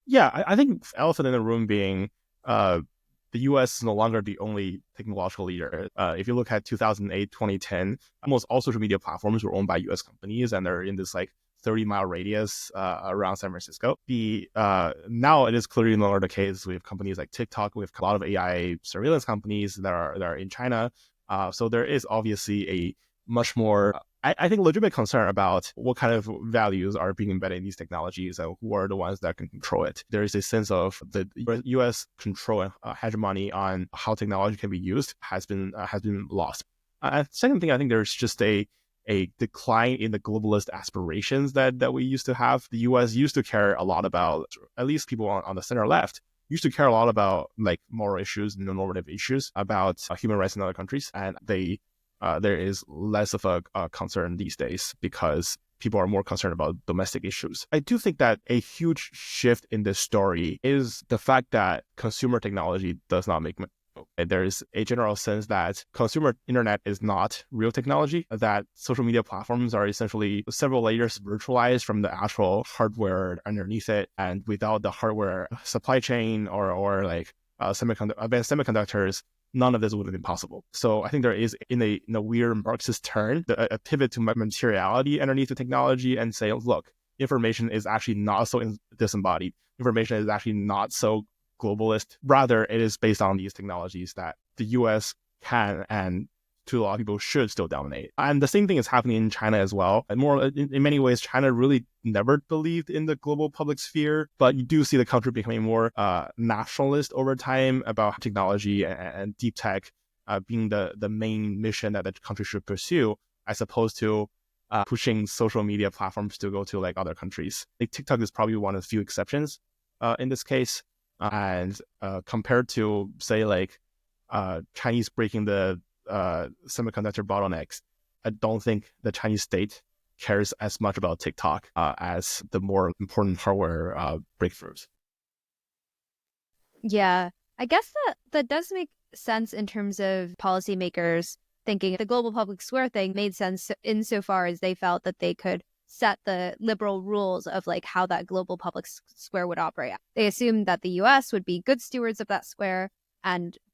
Yeah, I think elephant in the room being the US is no longer the only technological leader. If you look at 2008, 2010, almost all social media platforms were owned by US companies, and they're in this like 30-mile radius around San Francisco. Now it is clearly no longer the case. We have companies like TikTok. We have a lot of AI surveillance companies that are in China. So there is obviously a much more, I think, legitimate concern about what kind of values are being embedded in these technologies and who are the ones that can control it. There is a sense of the U.S. control and hegemony on how technology can be used has been lost. Second thing, I think there's just a decline in the globalist aspirations that we used to have. The U.S. used to care a lot about, at least people on the center left, used to care a lot about like moral issues, normative issues about human rights in other countries, and there is less of a concern these days because people are more concerned about domestic issues. I do think that a huge shift in this story is the fact that consumer technology does not make money. There is a general sense that consumer internet is not real technology, that social media platforms are essentially several layers virtualized from the actual hardware underneath it, and without the hardware supply chain or like advanced semiconductors, none of this would have been possible. So I think there is, in a weird Marxist turn, a pivot to materiality underneath the technology and say, look, information is actually not so disembodied. Information is actually not so globalist. Rather, it is based on these technologies that the US can and to a lot of people should still dominate. And the same thing is happening in China as well. And more in many ways, China really never believed in the global public sphere, but you do see the country becoming more nationalist over time about technology and deep tech being the main mission that the country should pursue, as opposed to pushing social media platforms to go to like other countries. Like TikTok is probably one of the few exceptions in this case. And compared to, say, like Chinese breaking the semiconductor bottlenecks, I don't think the Chinese state cares as much about TikTok as the more important hardware breakthroughs. Yeah, I guess that does make sense in terms of policymakers thinking the global public square thing made sense insofar as they felt that they could set the liberal rules of like how that global public square would operate. They assumed that the US would be good stewards of that square,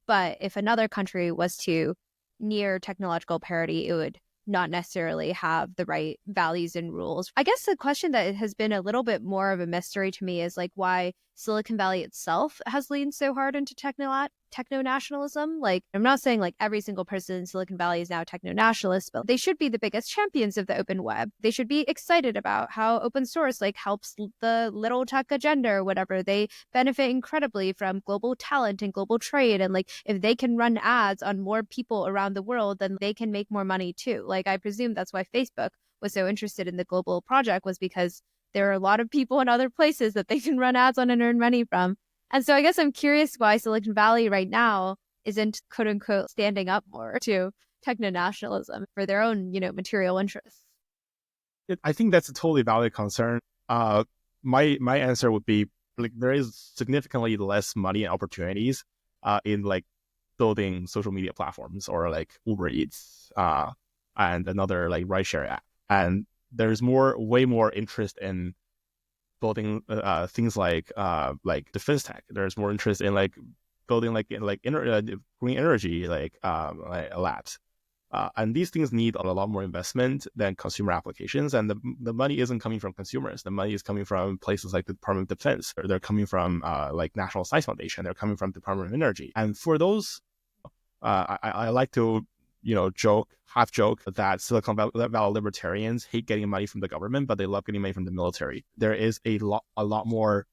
but if another country was to near technological parity, it would not necessarily have the right values and rules. I guess the question that has been a little bit more of a mystery to me is like why Silicon Valley itself has leaned so hard into techno-nationalism. Like, I'm not saying like every single person in Silicon Valley is now techno-nationalist, but they should be the biggest champions of the open web. They should be excited about how open source like helps the little tech agenda or whatever. They benefit incredibly from global talent and global trade. And like, if they can run ads on more people around the world, then they can make more money too. Like, I presume that's why Facebook was so interested in the global project, was because there are a lot of people in other places that they can run ads on and earn money from. And so I guess I'm curious why Silicon Valley right now isn't, quote unquote, standing up more to techno-nationalism for their own, material interests. I think that's a totally valid concern. My answer would be like there is significantly less money and opportunities in like building social media platforms or like Uber Eats and another like rideshare app. And there's way more interest in building things like defense tech. There's more interest in like building green energy like labs. And these things need a lot more investment than consumer applications. And the money isn't coming from consumers. The money is coming from places like the Department of Defense. Or they're coming from like National Science Foundation. They're coming from Department of Energy. And for those, I like to half joke that Silicon Valley libertarians hate getting money from the government, but they love getting money from the military. There is a lot more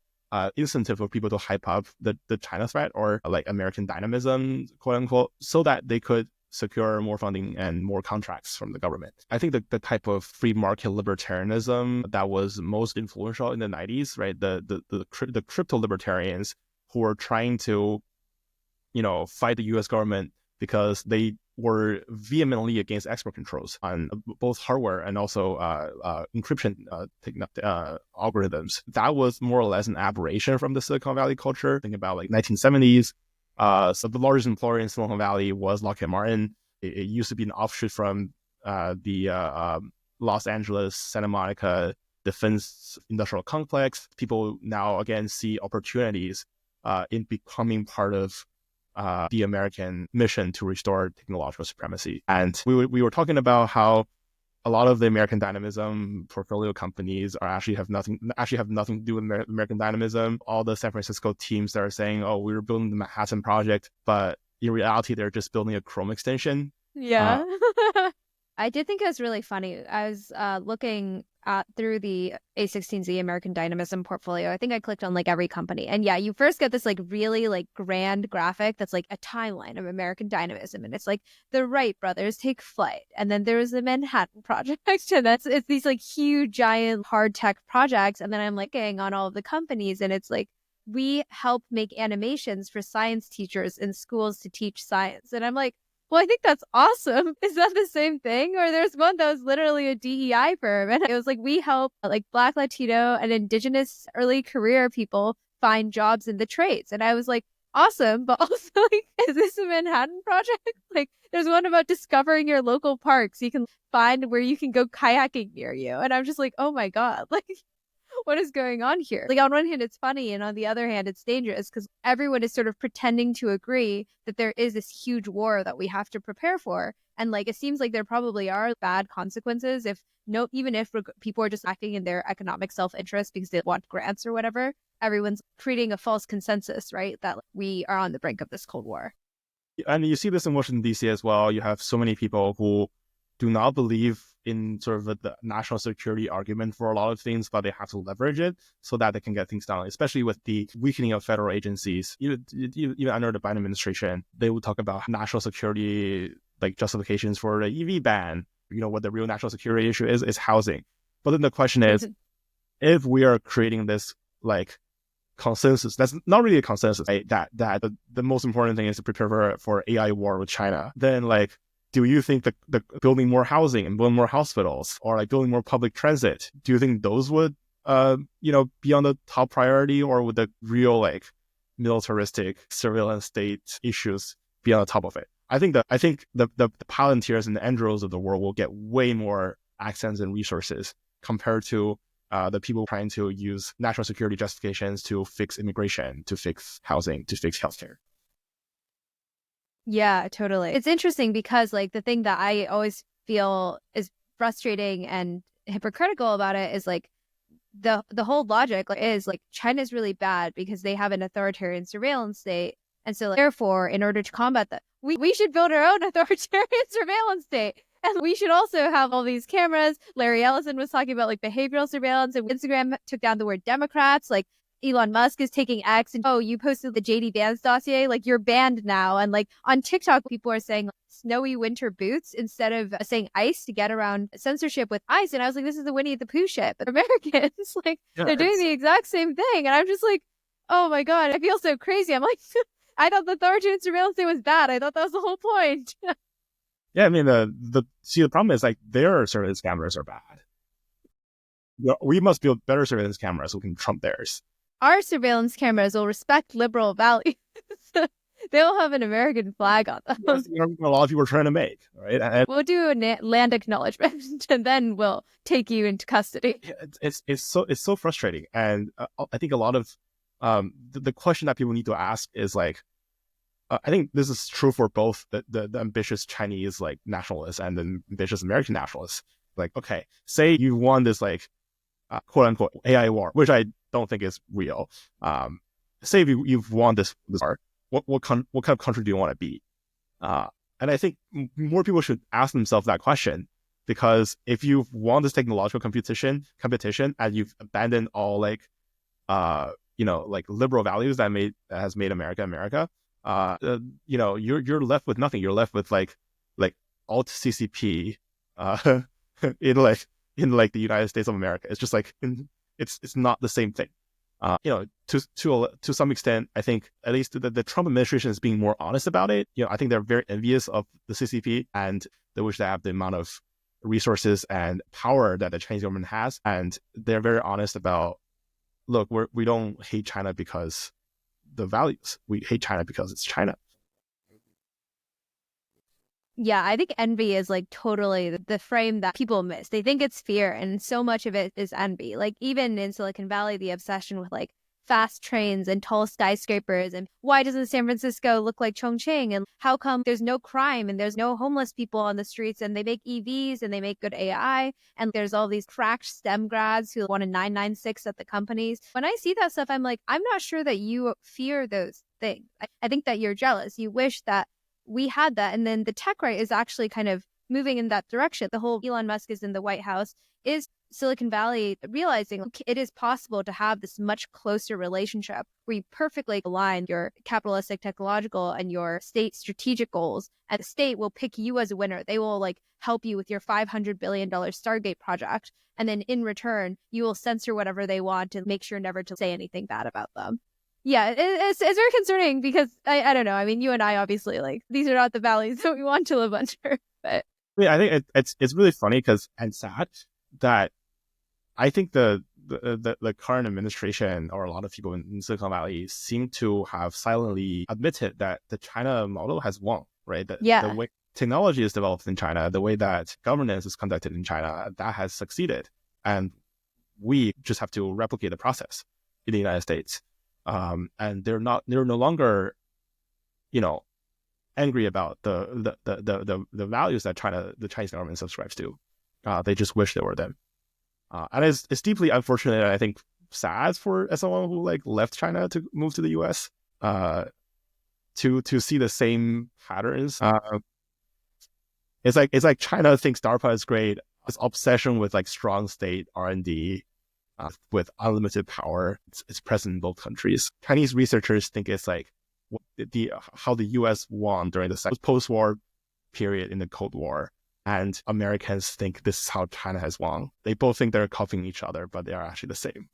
incentive for people to hype up the China threat or like American dynamism, quote unquote, so that they could secure more funding and more contracts from the government. I think the type of free market libertarianism that was most influential in the 90s, right? The crypto libertarians who were trying to, fight the US government because they were vehemently against export controls on both hardware and also encryption algorithms. That was more or less an aberration from the Silicon Valley culture. Think about like 1970s. So the largest employer in Silicon Valley was Lockheed Martin. It used to be an offshoot from the Los Angeles, Santa Monica defense industrial complex. People now again see opportunities in becoming part of the American mission to restore technological supremacy. And we were talking about how a lot of the American dynamism portfolio companies have nothing to do with American dynamism. All the San Francisco teams that are saying, "Oh, we were building the Manhattan Project," but in reality, they're just building a Chrome extension. Yeah. I did think it was really funny. I was looking through the A16Z American Dynamism portfolio. I think I clicked on like every company. And yeah, you first get this like really like grand graphic that's like a timeline of American Dynamism. And it's like the Wright brothers take flight. And then there's the Manhattan Project. And it's these like huge, giant, hard tech projects. And then I'm like looking on all of the companies and it's like, we help make animations for science teachers in schools to teach science. And I'm like, well, I think that's awesome. Is that the same thing? Or there's one that was literally a DEI firm. And it was like, we help like Black, Latino, and Indigenous early career people find jobs in the trades. And I was like, awesome. But also, like, is this a Manhattan Project? Like, there's one about discovering your local parks. You can find where you can go kayaking near you. And I'm just like, oh my God. Like, what is going on here? Like on one hand, it's funny. And on the other hand, it's dangerous because everyone is sort of pretending to agree that there is this huge war that we have to prepare for. And like, it seems like there probably are bad consequences even if people are just acting in their economic self-interest because they want grants or whatever, everyone's creating a false consensus, right? That we are on the brink of this Cold War. And you see this in Washington, D.C. as well. You have so many people who do not believe in sort of the national security argument for a lot of things, but they have to leverage it so that they can get things done, especially with the weakening of federal agencies. Even under the Biden administration, they would talk about national security, like justifications for the EV ban. What the real national security issue is housing. But then the question is, if we are creating this like consensus, that's not really a consensus, right? That the most important thing is to prepare for AI war with China, then like, do you think that the building more housing and building more hospitals or like building more public transit, do you think those would, be on the top priority, or would the real like militaristic surveillance state issues be on the top of it? I think the Palantirs and the Andros of the world will get way more accents and resources compared to the people trying to use national security justifications to fix immigration, to fix housing, to fix healthcare. Yeah, totally. It's interesting because like the thing that I always feel is frustrating and hypocritical about it is like the whole logic is like China's really bad because they have an authoritarian surveillance state. And so like, therefore, in order to combat that, we should build our own authoritarian surveillance state. And we should also have all these cameras. Larry Ellison was talking about like behavioral surveillance, and Instagram took down the word Democrats. Like Elon Musk is taking X and, oh, you posted the JD Vance dossier, like you're banned now. And like on TikTok, people are saying like, snowy winter boots instead of saying ice to get around censorship with ice. And I was like, this is the Winnie the Pooh shit. But Americans, like, they're doing the exact same thing. And I'm just like, oh my God, I feel so crazy. I'm like, I thought the authoritarian surveillance thing was bad. I thought that was the whole point. Yeah, I mean, the problem is like their surveillance cameras are bad. We must build better surveillance cameras so we can trump theirs. Our surveillance cameras will respect liberal values. They'll have an American flag on them. That's the argument a lot of people are trying to make, right? And we'll do a land acknowledgement, and then we'll take you into custody. It's so frustrating, and I think a lot of the question that people need to ask is like, I think this is true for both the ambitious Chinese like nationalists and the ambitious American nationalists. Like, okay, say you won this like quote unquote AI war, which I don't think is real. Say if you've won this war, what kind of country do you want to be? And I think more people should ask themselves that question, because if you've won this technological competition and you've abandoned all like like liberal values that has made America, you're left with nothing. You're left with like alt CCP in like the United States of America. It's just like it's not the same thing. To some extent, I think at least the Trump administration is being more honest about it. I think they're very envious of the CCP, and they wish they have the amount of resources and power that the Chinese government has. And they're very honest about, look, we don't hate China because the values. We hate China because it's China. Yeah, I think envy is like totally the frame that people miss. They think it's fear, and so much of it is envy. Like even in Silicon Valley, the obsession with like fast trains and tall skyscrapers, and why doesn't San Francisco look like Chongqing, and how come there's no crime and there's no homeless people on the streets, and they make EVs and they make good AI, and there's all these cracked STEM grads who want a 996 at the companies. When I see that stuff, I'm like, I'm not sure that you fear those things. I think that you're jealous. You wish that we had that. And then the tech right is actually kind of moving in that direction. The whole Elon Musk is in the White House is Silicon Valley realizing it is possible to have this much closer relationship where you perfectly align your capitalistic technological and your state strategic goals, and the state will pick you as a winner. They will like help you with your $500 billion Stargate project. And then in return, you will censor whatever they want to make sure never to say anything bad about them. Yeah, it's very concerning because I don't know. I mean, you and I obviously like these are not the values that we want to live under. But I think it's really funny and sad that I think the current administration or a lot of people in Silicon Valley seem to have silently admitted that the China model has won. Right? The way technology is developed in China, the way that governance is conducted in China, that has succeeded, and we just have to replicate the process in the United States. And they're no longer, angry about the values that the Chinese government subscribes to. They just wish they were them. And it's deeply unfortunate, and I think sad as someone who like left China to move to the US, to see the same patterns. It's like China thinks DARPA is great. This obsession with like strong state R&D. With unlimited power, it's present in both countries. Chinese researchers think it's like how the U.S. won during the post-war period in the Cold War, and Americans think this is how China has won. They both think they're copying each other, but they are actually the same.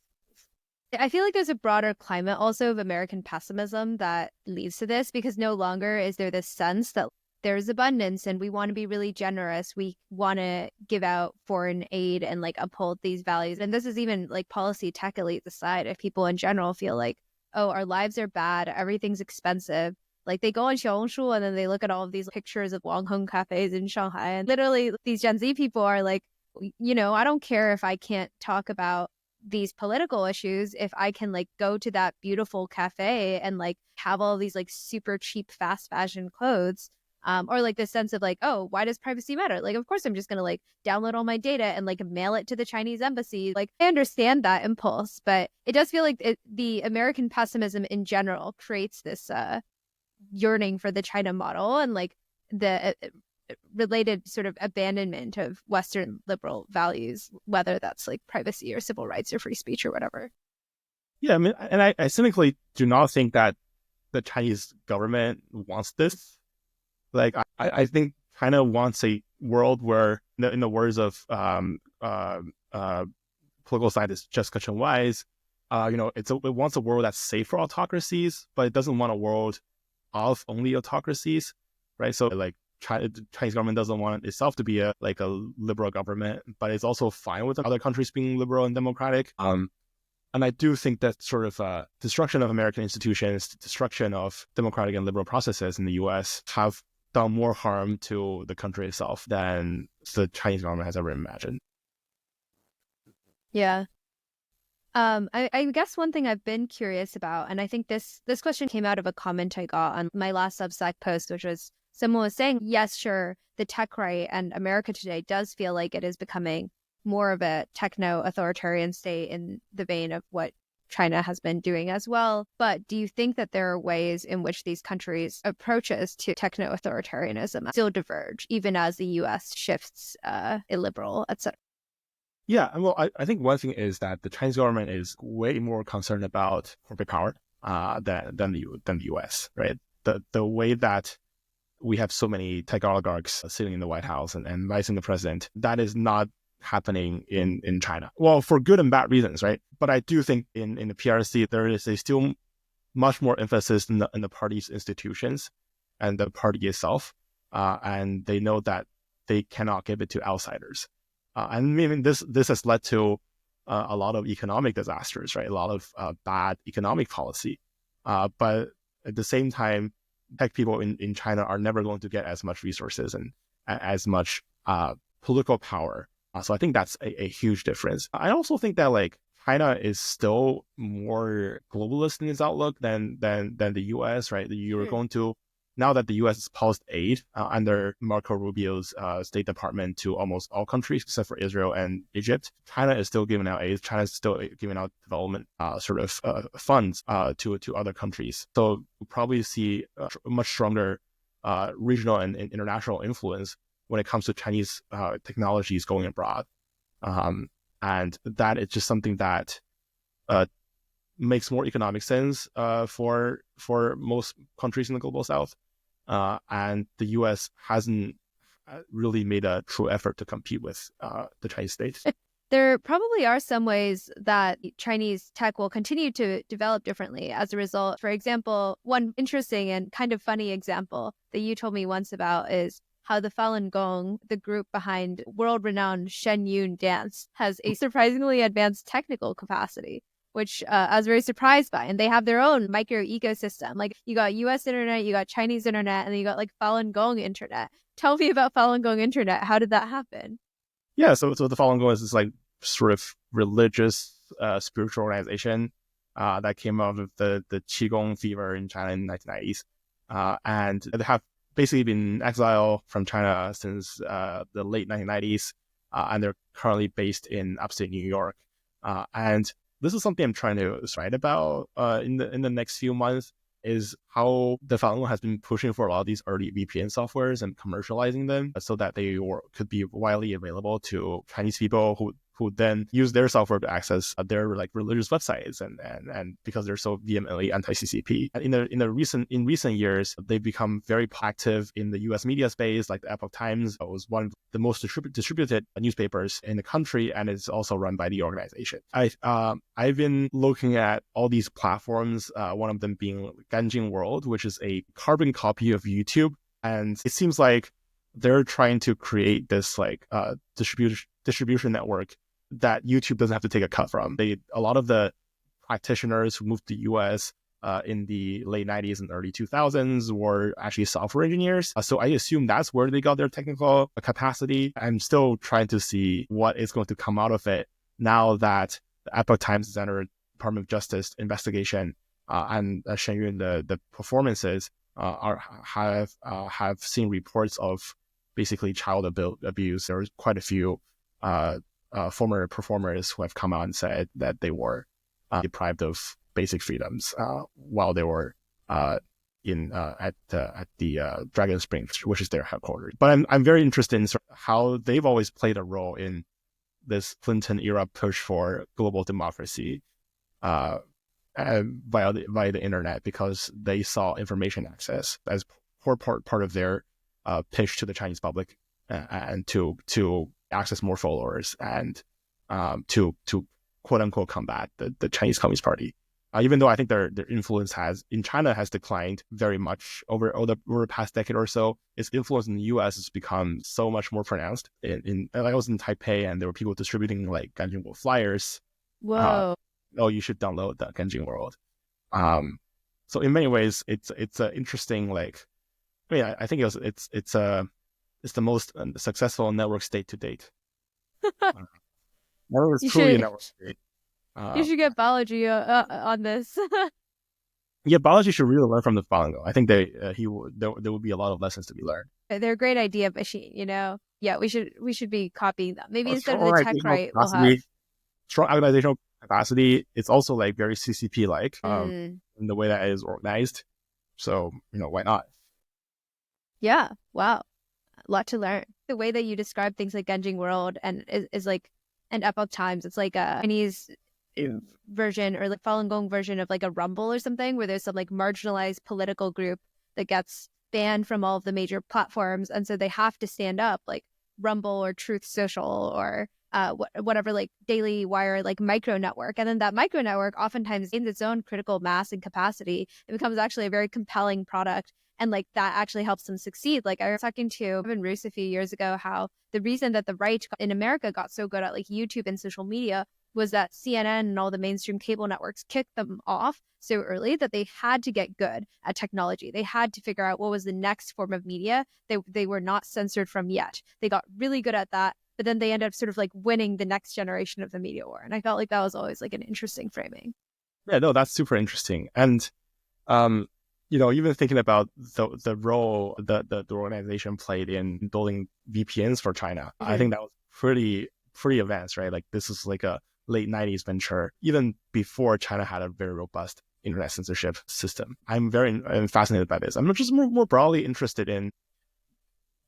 I feel like there's a broader climate also of American pessimism that leads to this, because no longer is there this sense that there's abundance and we want to be really generous. We want to give out foreign aid and like uphold these values. And this is even like policy tech elites aside. If people in general feel like, oh, our lives are bad, everything's expensive. Like they go on Xiaohongshu and then they look at all of these pictures of Wang Heng cafes in Shanghai. And literally these Gen Z people are like, I don't care if I can't talk about these political issues if I can like go to that beautiful cafe and like have all these like super cheap fast fashion clothes. Or like this sense of like, oh, why does privacy matter? Like, of course, I'm just going to like download all my data and like mail it to the Chinese embassy. Like, I understand that impulse, but it does feel like the American pessimism in general creates this yearning for the China model and like the related sort of abandonment of Western liberal values, whether that's like privacy or civil rights or free speech or whatever. Yeah, I mean, and I cynically do not think that the Chinese government wants this. Like, I think China wants a world where, in the words of political scientist Jessica Chen Wise, it wants a world that's safe for autocracies, but it doesn't want a world of only autocracies, right? So, like, the Chinese government doesn't want itself to be a liberal government, but it's also fine with other countries being liberal and democratic. And I do think that sort of destruction of American institutions, destruction of democratic and liberal processes in the U.S. have done more harm to the country itself than the Chinese government has ever imagined. Yeah. I guess one thing I've been curious about, and I think this question came out of a comment I got on my last Substack post, which was someone was saying, yes, sure, the tech right and America today does feel like it is becoming more of a techno-authoritarian state in the vein of what China has been doing as well. But do you think that there are ways in which these countries' approaches to techno-authoritarianism still diverge, even as the U.S. shifts illiberal, etc.? Yeah, well, I think one thing is that the Chinese government is way more concerned about corporate power than the U.S., right? The way that we have so many tech oligarchs sitting in the White House and advising the president. That is not happening in China. Well, for good and bad reasons, right? But I do think in the PRC, there is a still much more emphasis in the party's institutions and the party itself. And they know that they cannot give it to outsiders. And I mean, this has led to a lot of economic disasters, right? A lot of bad economic policy. But at the same time, tech people in China are never going to get as much resources and as much political power. So I think that's a huge difference. I also think that like China is still more globalist in its outlook than the US, right? You're going to, now that the US has paused aid under Marco Rubio's State Department to almost all countries except for Israel and Egypt, China is still giving out aid. China is still giving out development funds to other countries. So we'll probably see a much stronger regional and international influence when it comes to Chinese technologies going abroad. And that is just something that makes more economic sense for most countries in the global south. And the US hasn't really made a true effort to compete with the Chinese state. There probably are some ways that Chinese tech will continue to develop differently as a result. For example, one interesting and kind of funny example that you told me once about is how the Falun Gong, the group behind world-renowned Shen Yun dance, has a surprisingly advanced technical capacity, which I was very surprised by. And they have their own micro ecosystem. Like you got US internet, you got Chinese internet, and then you got like Falun Gong internet. Tell me about Falun Gong internet. How did that happen? Yeah, so the Falun Gong is this like sort of religious spiritual organization that came out of the Qigong fever in China in the 1990s. And they have basically been in exile from China since the late 1990s. And they're currently based in upstate New York. And this is something I'm trying to write about in the next few months, is how the Falun Gong has been pushing for a lot of these early VPN softwares and commercializing them so that they could be widely available to Chinese people who then use their software to access their like religious websites and because they're so vehemently anti-CCP. And in recent years, they've become very active in the US media space, like the Epoch Times was one of the most distributed newspapers in the country, and it's also run by the organization. I've been looking at all these platforms, one of them being Ganjing World, which is a carbon copy of YouTube. And it seems like they're trying to create this like distribution network that YouTube doesn't have to take a cut from. A lot of the practitioners who moved to the US in the late 90s and early 2000s were actually software engineers. So I assume that's where they got their technical capacity. I'm still trying to see what is going to come out of it now that the Epoch Times is under Department of Justice investigation and Shen Yun, the performances have seen reports of basically child abuse. There's quite a few former performers who have come out and said that they were deprived of basic freedoms while they were at the Dragon Springs, which is their headquarters. But I'm very interested in how they've always played a role in this Clinton era push for global democracy via the internet, because they saw information access as part of their pitch to the Chinese public and to access more followers and to quote unquote combat the Chinese Communist Party. Even though I think their influence in China has declined very much over the past decade or so, its influence in the US has become so much more pronounced. I was in Taipei and there were people distributing like Ganjing World flyers. Whoa. You should download the Ganjing World. So in many ways, it's an interesting I think it's the most successful network state to date. Network is truly a network state. You should get Balaji on this. Yeah, Balaji should really learn from the Falun Gong. I think there will be a lot of lessons to be learned. They're a great idea machine, Yeah, we should be copying them. Maybe instead of the tech right, we'll have strong organizational capacity. It's also like very CCP like in the way that it is organized. So why not? Yeah. Wow. A lot to learn. The way that you describe things like Ganjing World and is like and Epoch Times, it's like a Chinese version or like Falun Gong version of like a Rumble or something, where there's some like marginalized political group that gets banned from all of the major platforms. And so they have to stand up like Rumble or Truth Social or whatever, like Daily Wire, like micro network. And then that micro network oftentimes gains its own critical mass and capacity. It becomes actually a very compelling product. And like that actually helps them succeed. Like I was talking to Evan Roos a few years ago, how the reason that the right in America got so good at like YouTube and social media was that CNN and all the mainstream cable networks kicked them off so early that they had to get good at technology. They had to figure out what was the next form of media they were not censored from yet. They got really good at that, but then they ended up sort of like winning the next generation of the media war. And I felt like that was always like an interesting framing. Yeah, no, that's super interesting. And even thinking about the role that the organization played in building VPNs for China, I think that was pretty advanced, right? Like this is like a late 90s venture, even before China had a very robust internet censorship system. I'm fascinated by this. I'm just more broadly interested in,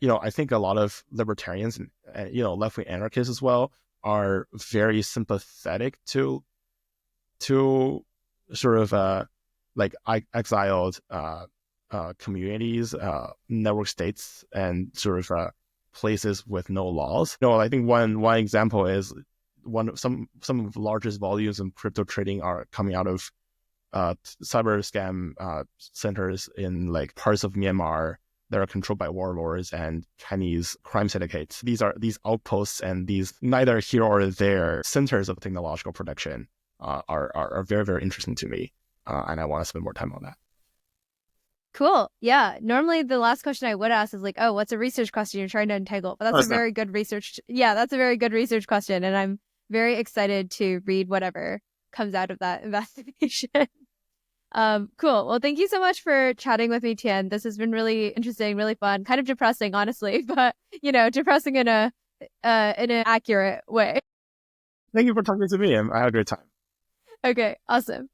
I think a lot of libertarians and left-wing anarchists as well are very sympathetic to sort of like exiled communities, network states, and sort of places with no laws. I think one example is some of the largest volumes of crypto trading are coming out of cyber scam centers in like parts of Myanmar that are controlled by warlords and Chinese crime syndicates. These outposts and these neither here or there centers of technological production are very, very interesting to me. And I want to spend more time on that. Cool. Yeah. Normally the last question I would ask is like, oh, what's a research question you're trying to untangle? But that's a very good research. Yeah, that's a very good research question. And I'm very excited to read whatever comes out of that investigation. Cool. Well, thank you so much for chatting with me, Tian. This has been really interesting, really fun, kind of depressing, honestly, but depressing in an accurate way. Thank you for talking to me. I had a great time. Okay. Awesome.